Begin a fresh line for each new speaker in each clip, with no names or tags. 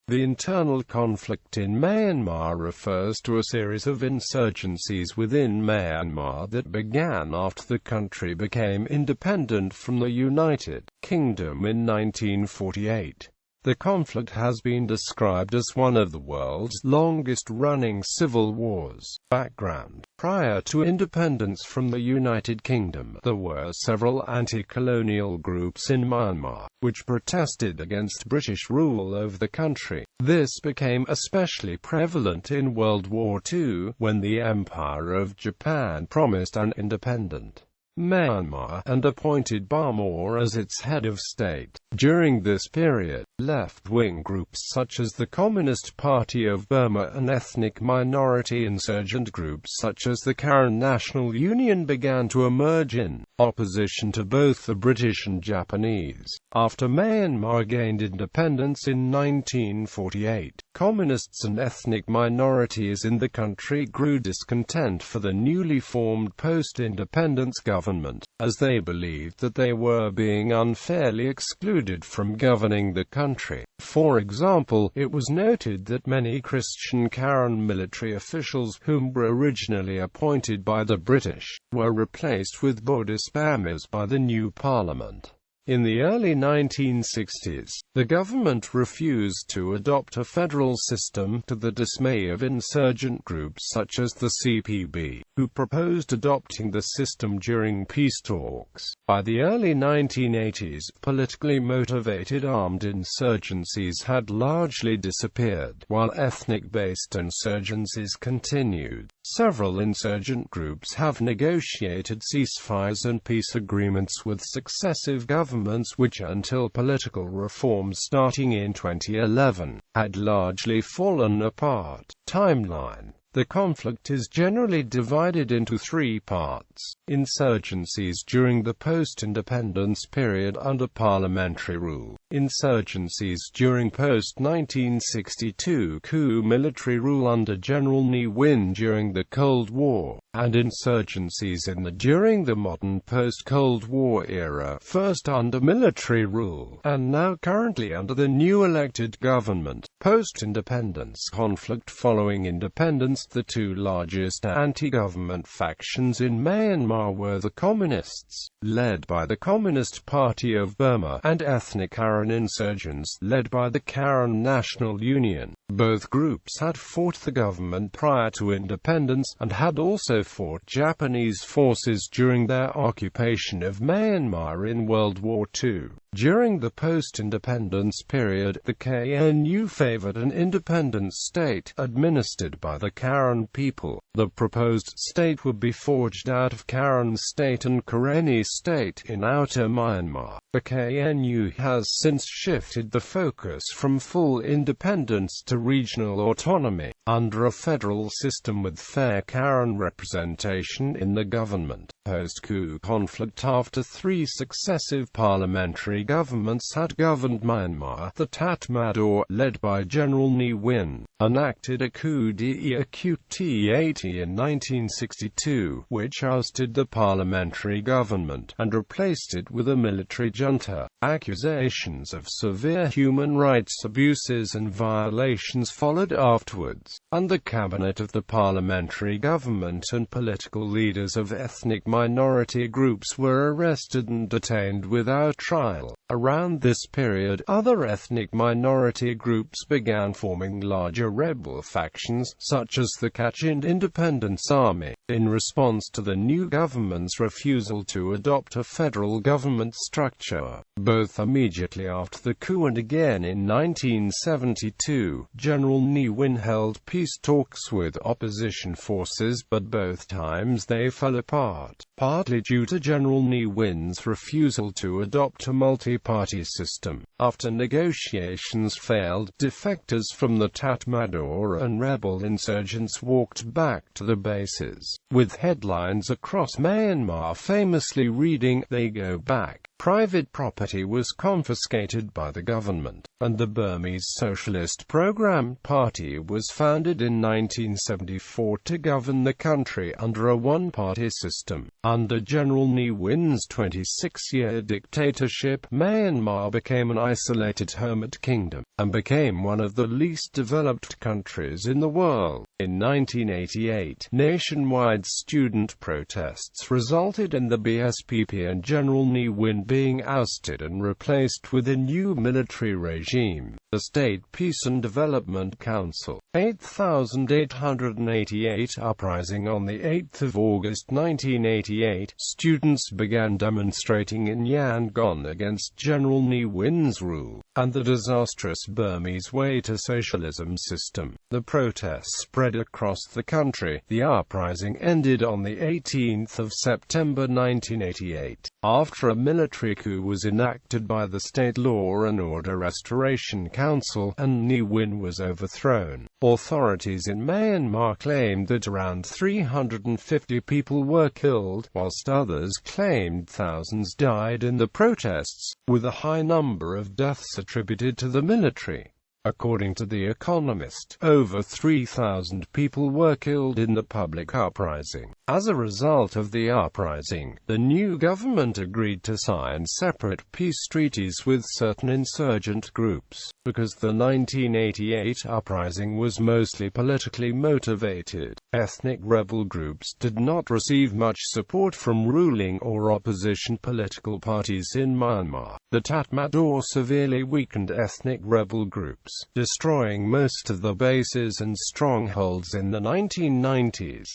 The internal conflict in Myanmar refers to a series of insurgencies within Myanmar that began after the country became independent from the United Kingdom in 1948. The conflict has been described as one of the world's longest-running civil wars. Background: prior to independence from the United Kingdom, there were several anti-colonial groups in Myanmar, which protested against British rule over the country. This became especially prevalent in World War II, when the Empire of Japan promised an independent Myanmar and appointed Burma as its head of state. During this period, left-wing groups such as the Communist Party of Burma and ethnic minority insurgent groups such as the Karen National Union began to emerge in opposition to both the British and Japanese. After Myanmar gained independence in 1948, communists and ethnic minorities in the country grew discontent for the newly formed post-independence government, as they believed that they were being unfairly excluded from governing the country. For example, it was noted that many Christian Karen military officials, whom were originally appointed by the British, were replaced with Buddhist Burmese by the new parliament. In the early 1960s, the government refused to adopt a federal system, to the dismay of insurgent groups such as the CPB, who proposed adopting the system during peace talks. By the early 1980s, politically motivated armed insurgencies had largely disappeared, while ethnic-based insurgencies continued. Several insurgent groups have negotiated ceasefires and peace agreements with successive governments which, until political reforms starting in 2011, had largely fallen apart. Timeline: the conflict is generally divided into three parts: insurgencies during the post-independence period under parliamentary rule, insurgencies during post-1962 coup military rule under General Ne Win during the Cold War, and insurgencies during the modern post-Cold War era, first under military rule, and now currently under the new elected government. Post-independence conflict following independence. The two largest anti-government factions in Myanmar were the Communists, led by the Communist Party of Burma, and ethnic Karen insurgents, led by the Karen National Union. Both groups had fought the government prior to independence, and had also fought Japanese forces during their occupation of Myanmar in World War II. During the post-independence period, the KNU favored an independent state, administered by the Karen people. The proposed state would be forged out of Karen State and Karenni State in Outer Myanmar. The KNU has since shifted the focus from full independence to regional autonomy, under a federal system with fair Karen representation in the government. Post-coup conflict: after three successive parliamentary governments had governed Myanmar, the Tatmadaw, led by General Ne Win, enacted a coup d'état in 1962, which ousted the parliamentary government, and replaced it with a military junta. Accusations of severe human rights abuses and violations followed afterwards, and the cabinet of the parliamentary government and political leaders of ethnic minority groups were arrested and detained without trial. Around this period, other ethnic minority groups began forming larger rebel factions, such as the Kachin Independence Army, in response to the new government's refusal to adopt a federal government structure. Both immediately after the coup and again in 1972, General Ne Win held peace talks with opposition forces, but both times they fell apart, partly due to General Ne Win's refusal to adopt a multi-party system. After negotiations failed, defectors from the Tatmadaw and rebel insurgents walked back to the bases, with headlines across Myanmar famously reading, "They go back." Private property was confiscated by the government, and the Burmese Socialist Programme Party was founded in 1974 to govern the country under a one-party system. Under General Ne Win's 26-year dictatorship, Myanmar became an isolated hermit kingdom, and became one of the least developed countries in the world. In 1988, nationwide student protests resulted in the BSPP and General Ne Win being ousted and replaced with a new military regime. The State Peace and Development Council, 8888 Uprising. On the 8th of August 1988, students began demonstrating in Yangon against General Ne Win's rule, and the disastrous Burmese way to socialism system. The protests spread across the country. The uprising ended on the 18th of September 1988, after a military coup was enacted by the State Law and Order Restoration Council, and Ne Win was overthrown. Authorities in Myanmar claimed that around 350 people were killed, whilst others claimed thousands died in the protests, with a high number of deaths attributed to the military. According to The Economist, over 3,000 people were killed in the public uprising. As a result of the uprising, the new government agreed to sign separate peace treaties with certain insurgent groups. Because the 1988 uprising was mostly politically motivated, ethnic rebel groups did not receive much support from ruling or opposition political parties in Myanmar. The Tatmadaw severely weakened ethnic rebel groups, destroying most of the bases and strongholds in the 1990s.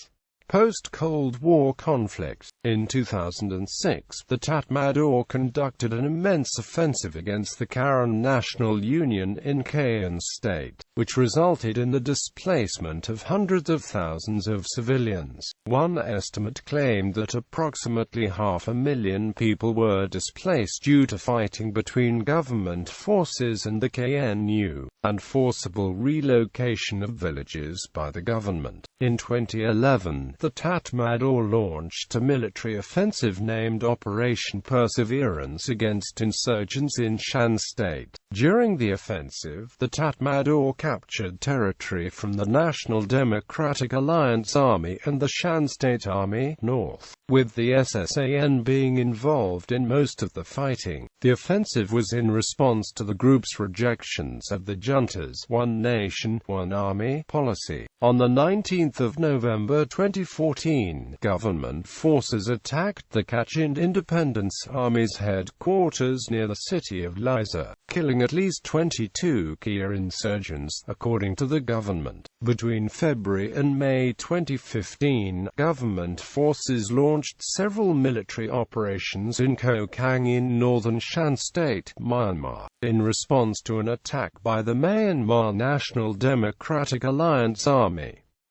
Post-Cold War conflict. In 2006, the Tatmadaw conducted an immense offensive against the Karen National Union in Kachin State, which resulted in the displacement of hundreds of thousands of civilians. One estimate claimed that approximately 500,000 people were displaced due to fighting between government forces and the KNU, and forcible relocation of villages by the government. In 2011, the Tatmadaw launched a military offensive named Operation Perseverance against insurgents in Shan State. During the offensive, the Tatmadaw captured territory from the National Democratic Alliance Army and the Shan State Army, North, with the SSAN being involved in most of the fighting. The offensive was in response to the group's rejections of the junta's One Nation, One Army policy. On the 19th of November 2014, government forces attacked the Kachin Independence Army's headquarters near the city of Liza, killing at least 22 key insurgents, according to the government. Between February and May 2015, government forces launched several military operations in Kokang in northern Shan State, Myanmar, in response to an attack by the Myanmar National Democratic Alliance Army.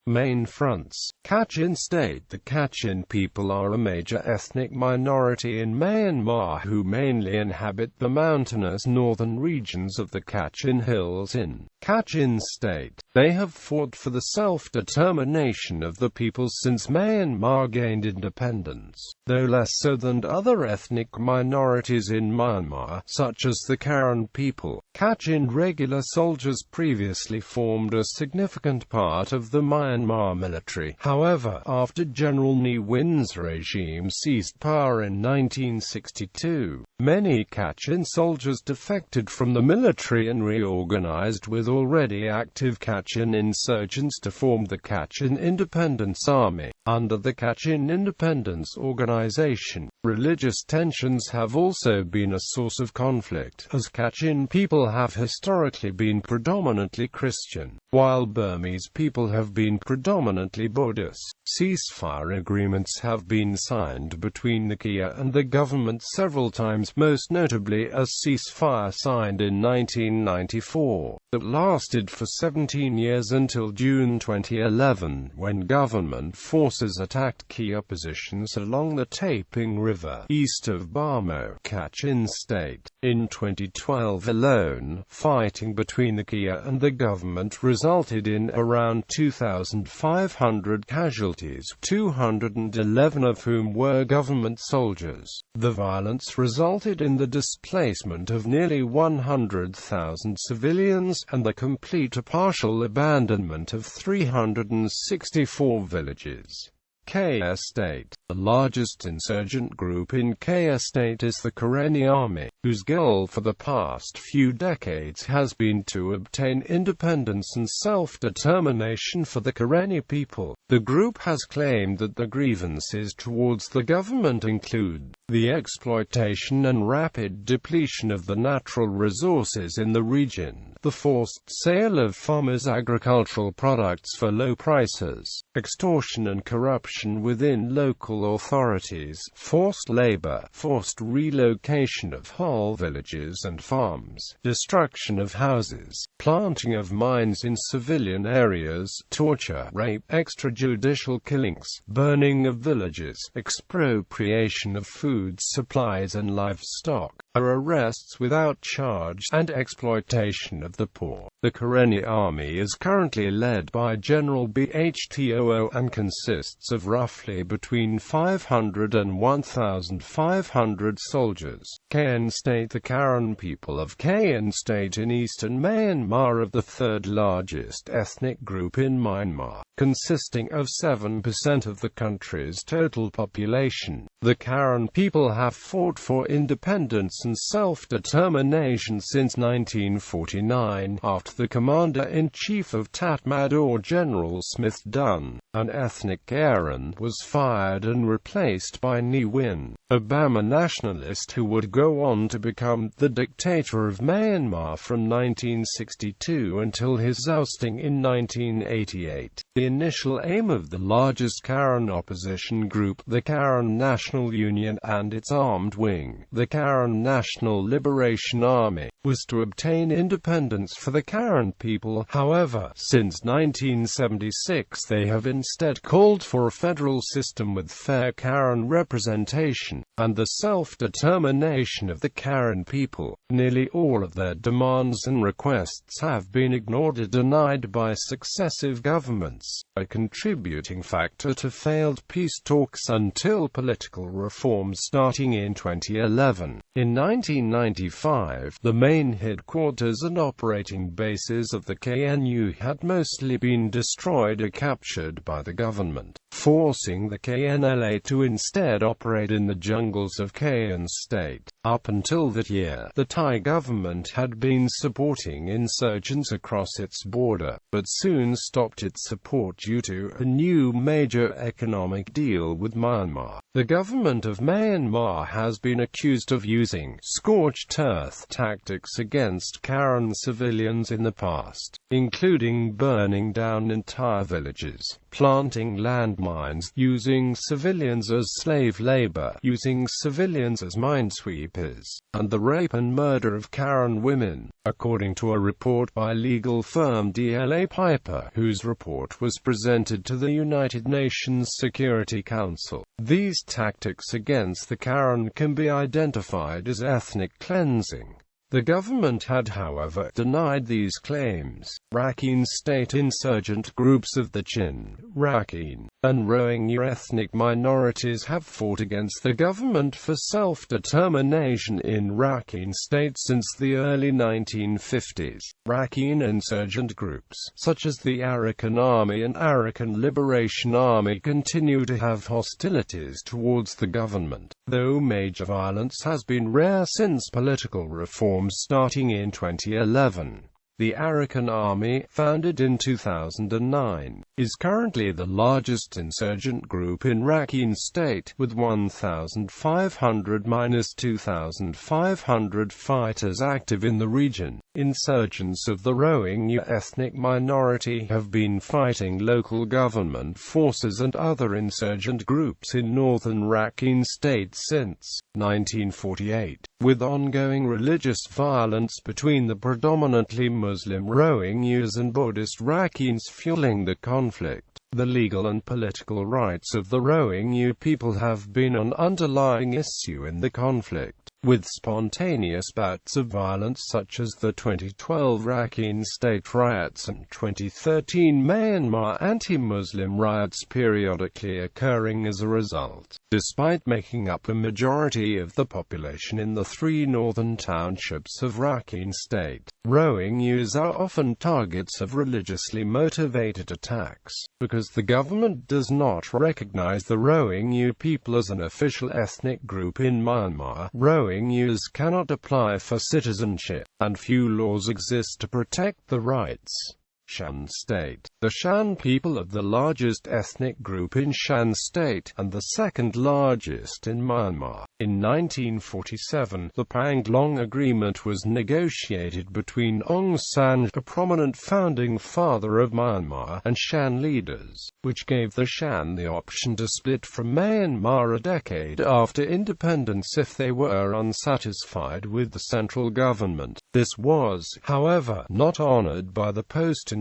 Main fronts. Kachin State. The Kachin people are a major ethnic minority in Myanmar who mainly inhabit the mountainous northern regions of the Kachin Hills in Kachin State. They have fought for the self-determination of the people since Myanmar gained independence, though less so than other ethnic minorities in Myanmar, such as the Karen people. Kachin regular soldiers previously formed a significant part of the Myanmar military. However, after General Ne Win's regime seized power in 1962, many Kachin soldiers defected from the military and reorganized with already active Kachin insurgents to form the Kachin Independence Army. Under the Kachin Independence Organization, religious tensions have also been a source of conflict, as Kachin people have historically been predominantly Christian, while Burmese people have been predominantly Buddhist. Ceasefire agreements have been signed between the KIA and the government several times, most notably a ceasefire signed in 1994. that lasted for 17 years until June 2011, when government forces attacked key oppositions along the Taeping River, east of Bamo, Kachin State. In 2012 alone, fighting between the Kia and the government resulted in around 2,500 casualties, 211 of whom were government soldiers. The violence resulted in the displacement of nearly 100,000 civilians, and the complete or partial abandonment of 364 villages. Kayah State. The largest insurgent group in Kayah State is the Karenni Army, whose goal for the past few decades has been to obtain independence and self-determination for the Karenni people. The group has claimed that the grievances towards the government include the exploitation and rapid depletion of the natural resources in the region, the forced sale of farmers' agricultural products for low prices, extortion and corruption within local authorities, forced labor, forced relocation of whole villages and farms, destruction of houses, planting of mines in civilian areas, torture, rape, extrajudicial killings, burning of villages, expropriation of food supplies and livestock, arrests without charge, and exploitation of the poor. The Karenni Army is currently led by General Aoetearoa and consists of roughly between 500 and 1,500 soldiers. Kayah State. The Karen people of Kayah State in eastern Myanmar are the third largest ethnic group in Myanmar, consisting of 7% of the country's total population. The Karen people have fought for independence and self-determination since 1949, after the commander-in-chief of Tatmadaw, General Smith Dunn, an ethnic Karen, was fired and replaced by Ne Win, a Bama nationalist who would go on to become the dictator of Myanmar from 1962 until his ousting in 1988. The initial aim of the largest Karen opposition group, the Karen National Union, and its armed wing, the Karen National Liberation Army, was to obtain independence for the Karen people. However, since 1976 they have instead called for a federal system with fair Karen representation, and the self-determination of the Karen people. Nearly all of their demands and requests have been ignored or denied by successive governments, a contributing factor to failed peace talks until political reform starting in 2011. In 1995, the main headquarters and operating bases of the KNU had mostly been destroyed or captured by the government, forcing the KNLA to instead operate in the jungles of Kayah State. Up until that year, the Thai government had been supporting insurgents across its border, but soon stopped its support due to a new major economic deal with Myanmar. The government of Myanmar has been accused of using scorched earth tactics against Karen civilians in the past, including burning down entire villages, planting landmines, using civilians as slave labor, using civilians as minesweepers, and the rape and murder of Karen women, according to a report by legal firm DLA Piper, whose report was presented to the United Nations Security Council. These tactics against the Karen can be identified as ethnic cleansing. The government had, however, denied these claims. Rakhine State insurgent groups of the Chin, Rakhine, and Rohingya ethnic minorities have fought against the government for self-determination in Rakhine State since the early 1950s. Rakhine insurgent groups, such as the Arakan Army and Arakan Liberation Army, continue to have hostilities towards the government, though major violence has been rare since political reform starting in 2011. The Arakan Army, founded in 2009, is currently the largest insurgent group in Rakhine State, with 1,500–2,500 fighters active in the region. Insurgents of the Rohingya ethnic minority have been fighting local government forces and other insurgent groups in northern Rakhine State since 1948. with ongoing religious violence between the predominantly Muslim Rohingyas and Buddhist Rakhines fueling the conflict. The legal and political rights of the Rohingya people have been an underlying issue in the conflict, with spontaneous bouts of violence such as the 2012 Rakhine state riots and 2013 Myanmar anti-Muslim riots periodically occurring as a result. Despite making up a majority of the population in the 3 northern townships of Rakhine state, Rohingyas are often targets of religiously motivated attacks. Because the government does not recognize the Rohingya people as an official ethnic group in Myanmar, Rohingyas cannot apply for citizenship, and few laws exist to protect the rights. Shan State. The Shan people are the largest ethnic group in Shan State, and the second largest in Myanmar. In 1947, the Panglong Agreement was negotiated between Aung San, a prominent founding father of Myanmar, and Shan leaders, which gave the Shan the option to split from Myanmar a decade after independence if they were unsatisfied with the central government. This was, however, not honored by the post-independence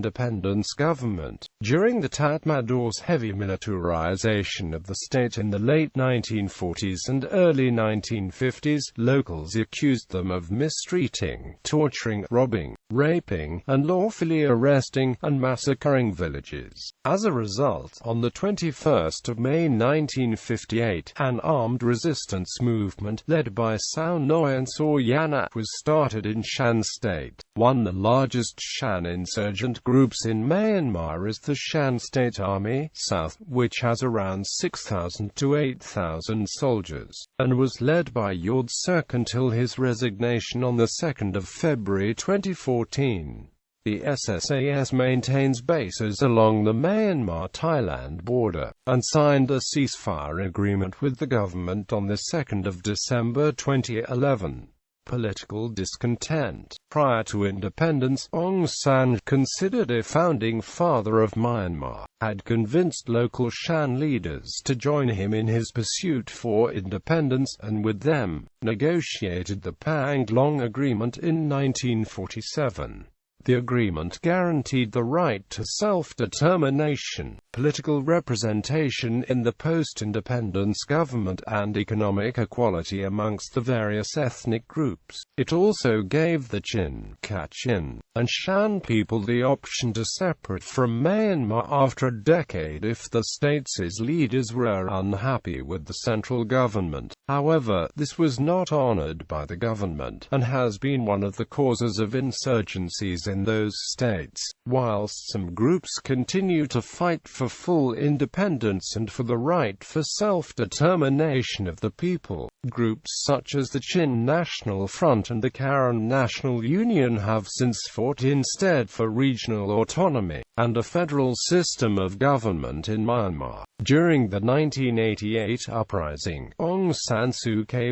government. During the Tatmadaws' heavy militarization of the state in the late 1940s and early 1950s, locals accused them of mistreating, torturing, robbing, raping, unlawfully arresting, and massacring villages. As a result, on the 21st of May 1958, an armed resistance movement, led by Sao Noi and Saw Yanak, was started in Shan State. One of the largest Shan insurgent groups in Myanmar is the Shan State Army, South, which has around 6,000 to 8,000 soldiers, and was led by Yod Suk until his resignation on the 2nd of February 2014. The SSAS maintains bases along the Myanmar-Thailand border, and signed a ceasefire agreement with the government on the 2nd of December 2011. Political discontent. Prior to independence, Aung San, considered a founding father of Myanmar, had convinced local Shan leaders to join him in his pursuit for independence, and with them, negotiated the Panglong Agreement in 1947. The agreement guaranteed the right to self-determination, political representation in the post-independence government, and economic equality amongst the various ethnic groups. It also gave the Chin, Kachin, and Shan people the option to separate from Myanmar after a decade if the state's leaders were unhappy with the central government. However, this was not honored by the government, and has been one of the causes of insurgencies in those states. Whilst some groups continue to fight for full independence and for the right for self-determination of the people, groups such as the Chin National Front and the Karen National Union have since fought instead for regional autonomy and a federal system of government in Myanmar. During the 1988 uprising, Aung San Suu Kyi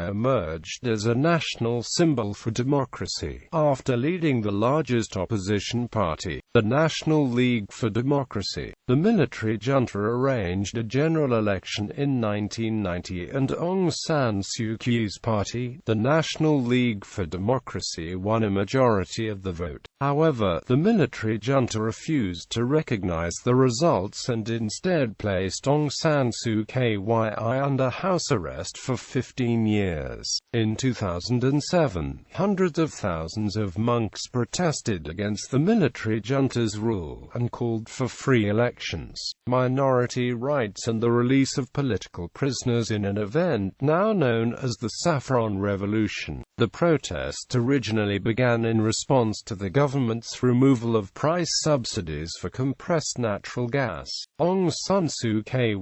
emerged as a national symbol for democracy, after leading the largest opposition party, the National League for Democracy. The military junta arranged a general election in 1990 and Aung San Suu Kyi's party, the National League for Democracy, won a majority of the vote. However, the military junta refused to recognize the results and instead placed Aung San Suu Kyi under house arrest for 15 years. In 2007, hundreds of thousands of monks protested against the military junta's rule and called for free elections, minority rights and the release of political prisoners in an event now known as the Saffron Revolution. The protest originally began in response to the government's removal of price subsidies for compressed natural gas. Aung San Suu Kyi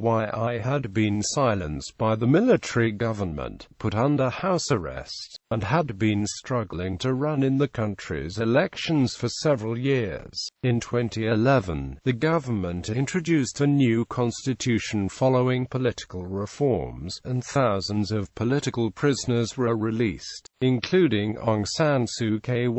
had been silenced by the military government, put under house arrest, and had been struggling to run in the country's elections for several years. In 2011, the government introduced a new constitution following political reforms, and thousands of political prisoners were released, including Aung San Suu Kyi.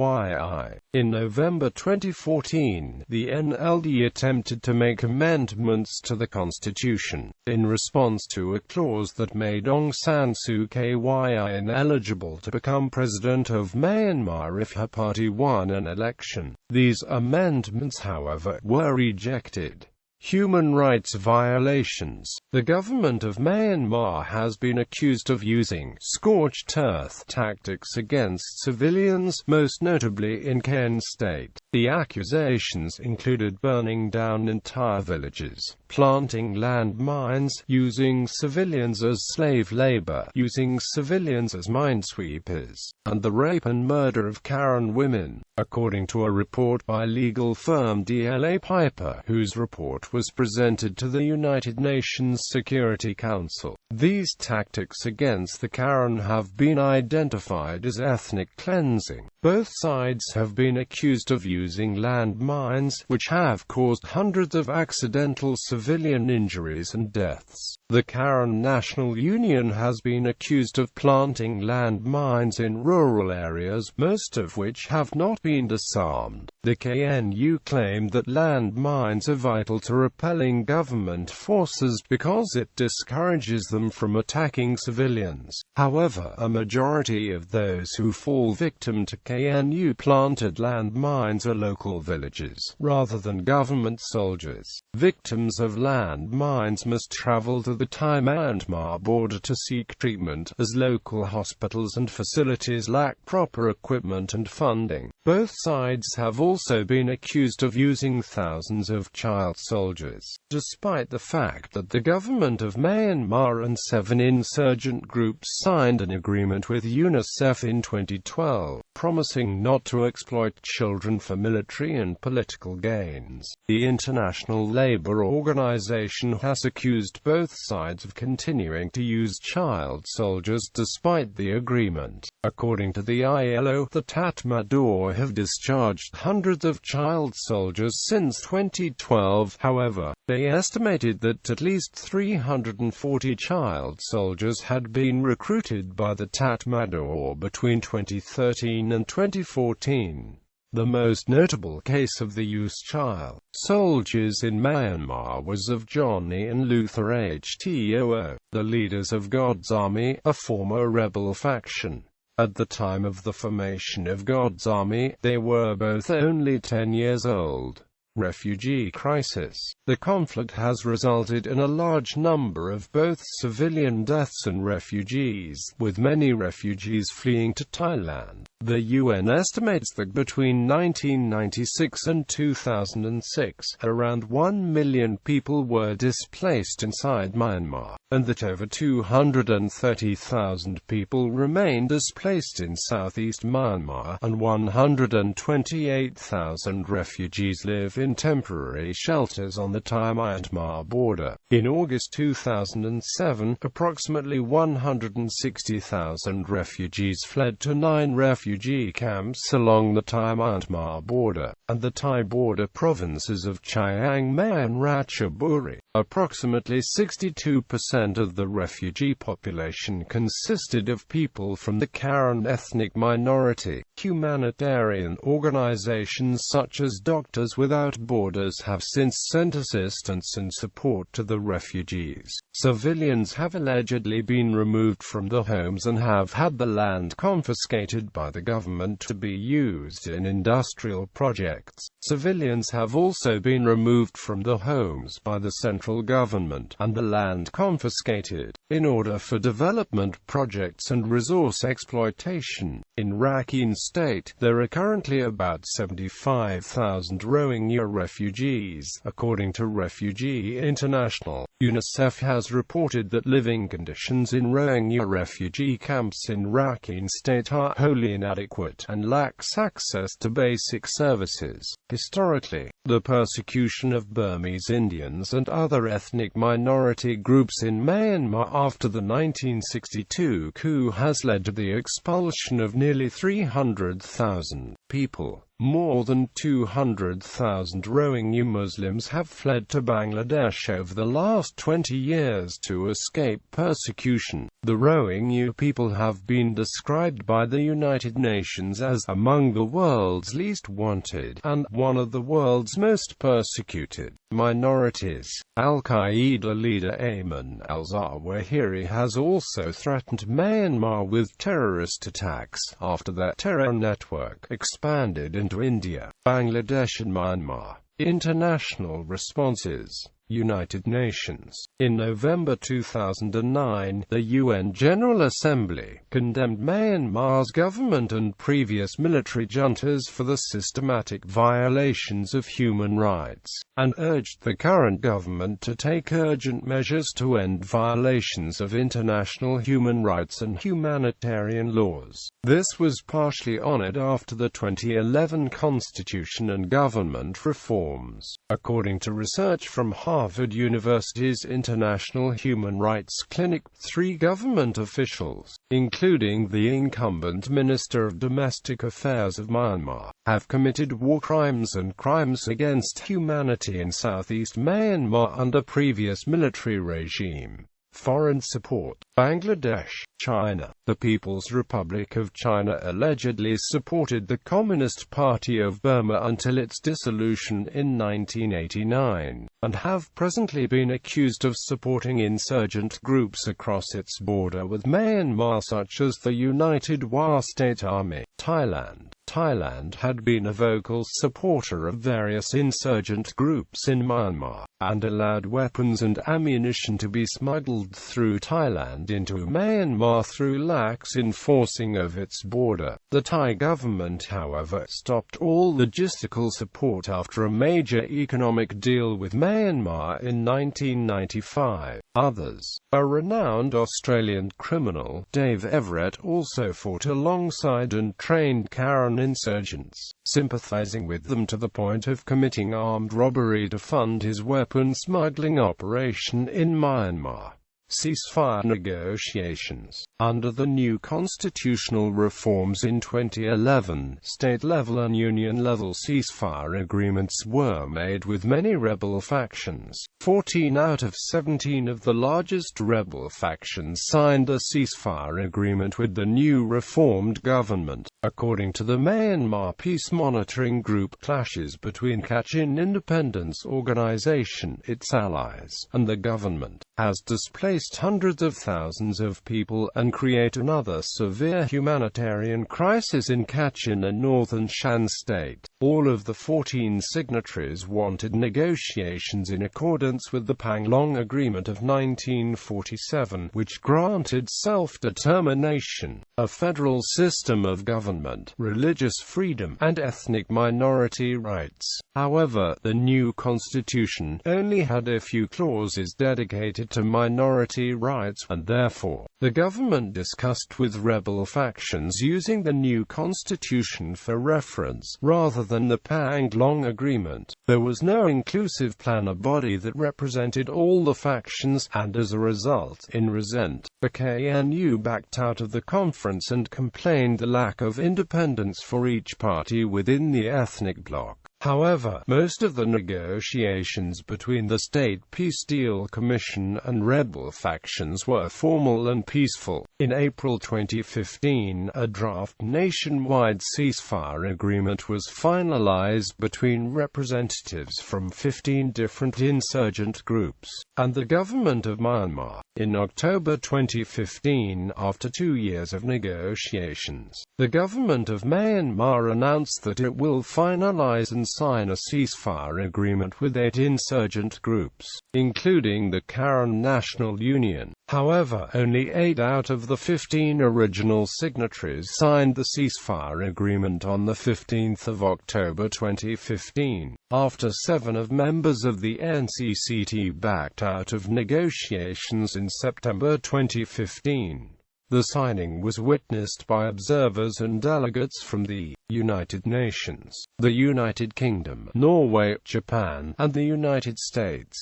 In November 2014, the NLD attempted to make amendments to the constitution, in response to a clause that made Aung San Suu Kyi ineligible to become president of Myanmar if her party won an election. These amendments, however, were rejected. Human rights violations. The government of Myanmar has been accused of using scorched earth tactics against civilians, most notably in Kachin State. The accusations included burning down entire villages, planting landmines, using civilians as slave labor, using civilians as minesweepers, and the rape and murder of Karen women, according to a report by legal firm DLA Piper, whose report was presented to the United Nations Security Council. These tactics against the Karen have been identified as ethnic cleansing. Both sides have been accused of using landmines, which have caused hundreds of accidental civilian injuries and deaths. The Karen National Union has been accused of planting landmines in rural areas, most of which have not been disarmed. The KNU claimed that landmines are vital to repelling government forces because it discourages them from attacking civilians. However, a majority of those who fall victim to KNU planted landmines are local villagers, rather than government soldiers. Victims of landmines must travel to the Thai-Myanmar border to seek treatment, as local hospitals and facilities lack proper equipment and funding. Both sides have also been accused of using thousands of child soldiers, despite the fact that the government of Myanmar and 7 insurgent groups signed an agreement with UNICEF in 2012, promising not to exploit children for military and political gains. The International Labour Organization has accused both sides of continuing to use child soldiers despite the agreement. According to the ILO, the Tatmadaw have discharged hundreds of child soldiers since 2012. However, they estimated that at least 340 child soldiers had been recruited by the Tatmadaw between 2013 and 2014. The most notable case of the use of child soldiers in Myanmar was of Johnny and Luther Aoetearoa, the leaders of God's Army, a former rebel faction. At the time of the formation of God's Army, they were both only 10 years old. Refugee crisis. The conflict has resulted in a large number of both civilian deaths and refugees, with many refugees fleeing to Thailand. The UN estimates that between 1996 and 2006, around 1 million people were displaced inside Myanmar, and that over 230,000 people remain displaced in southeast Myanmar, and 128,000 refugees live in temporary shelters on the Thai-Myanmar border. In August 2007, approximately 160,000 refugees fled to 9 refugee camps along the Thai-Myanmar border, and the Thai border provinces of Chiang Mai and Ratchaburi. Approximately 62% of the refugee population consisted of people from the Karen ethnic minority. Humanitarian organizations such as Doctors Without Borders have since sent assistance and support to the refugees. Civilians have allegedly been removed from their homes and have had the land confiscated by the government to be used in industrial projects. Civilians have also been removed from their homes by the central government, and the land confiscated, in order for development projects and resource exploitation. In Rakhine State, there are currently about 75,000 Rohingya Rohingya refugees. According to Refugee International, UNICEF has reported that living conditions in Rohingya refugee camps in Rakhine State are wholly inadequate and lacks access to basic services. Historically, the persecution of Burmese Indians and other ethnic minority groups in Myanmar after the 1962 coup has led to the expulsion of nearly 300,000 people. More than 200,000 Rohingya Muslims have fled to Bangladesh over the last 20 years to escape persecution. The Rohingya people have been described by the United Nations as among the world's least wanted and one of the world's most persecuted minorities. Al-Qaeda leader Ayman al-Zawahiri has also threatened Myanmar with terrorist attacks after that terror network expanded into India, Bangladesh and Myanmar. International responses. United Nations. In November 2009, the UN General Assembly condemned Myanmar's government and previous military juntas for the systematic violations of human rights, and urged the current government to take urgent measures to end violations of international human rights and humanitarian laws. This was partially honored after the 2011 constitution and government reforms. According to research from Harvard University's International Human Rights Clinic, 3 government officials, including the incumbent Minister of Domestic Affairs of Myanmar, have committed war crimes and crimes against humanity in southeast Myanmar under previous military regime. Foreign support. Bangladesh. China. The People's Republic of China allegedly supported the Communist Party of Burma until its dissolution in 1989, and have presently been accused of supporting insurgent groups across its border with Myanmar such as the United Wa State Army. Thailand. Thailand had been a vocal supporter of various insurgent groups in Myanmar, and allowed weapons and ammunition to be smuggled through Thailand into Myanmar through lax enforcing of its border. The Thai government, however, stopped all logistical support after a major economic deal with Myanmar in 1995. Others. A renowned Australian criminal, Dave Everett, also fought alongside and trained Karen insurgents, sympathizing with them to the point of committing armed robbery to fund his weapon smuggling operation in Myanmar. Ceasefire negotiations. Under the new constitutional reforms in 2011, state-level and union-level ceasefire agreements were made with many rebel factions. 14 out of 17 of the largest rebel factions signed a ceasefire agreement with the new reformed government. According to the Myanmar Peace Monitoring Group, clashes between Kachin Independence Organization, its allies, and the government has displaced hundreds of thousands of people and create another severe humanitarian crisis in Kachin and northern Shan state. All of the 14 signatories wanted negotiations in accordance with the Panglong Agreement of 1947, which granted self-determination, a federal system of government, religious freedom, and ethnic minority rights. However, the new constitution only had a few clauses dedicated to minority rights, and therefore, the government discussed with rebel factions using the new constitution for reference, rather than the Panglong Agreement. There was no inclusive planner body that represented all the factions, and as a result, in resent, the KNU backed out of the conference and complained the lack of independence for each party within the ethnic bloc. However, most of the negotiations between the State Peace Deal Commission and rebel factions were formal and peaceful. In April 2015, a draft nationwide ceasefire agreement was finalized between representatives from 15 different insurgent groups and the government of Myanmar. In October 2015, after 2 years of negotiations, the government of Myanmar announced that it will finalize and sign a ceasefire agreement with 8 insurgent groups, including the Karen National Union. However, only 8 out of the 15 original signatories signed the ceasefire agreement on 15 October 2015, after 7 of members of the NCCT backed out of negotiations in September 2015. The signing was witnessed by observers and delegates from the United Nations, the United Kingdom, Norway, Japan, and the United States.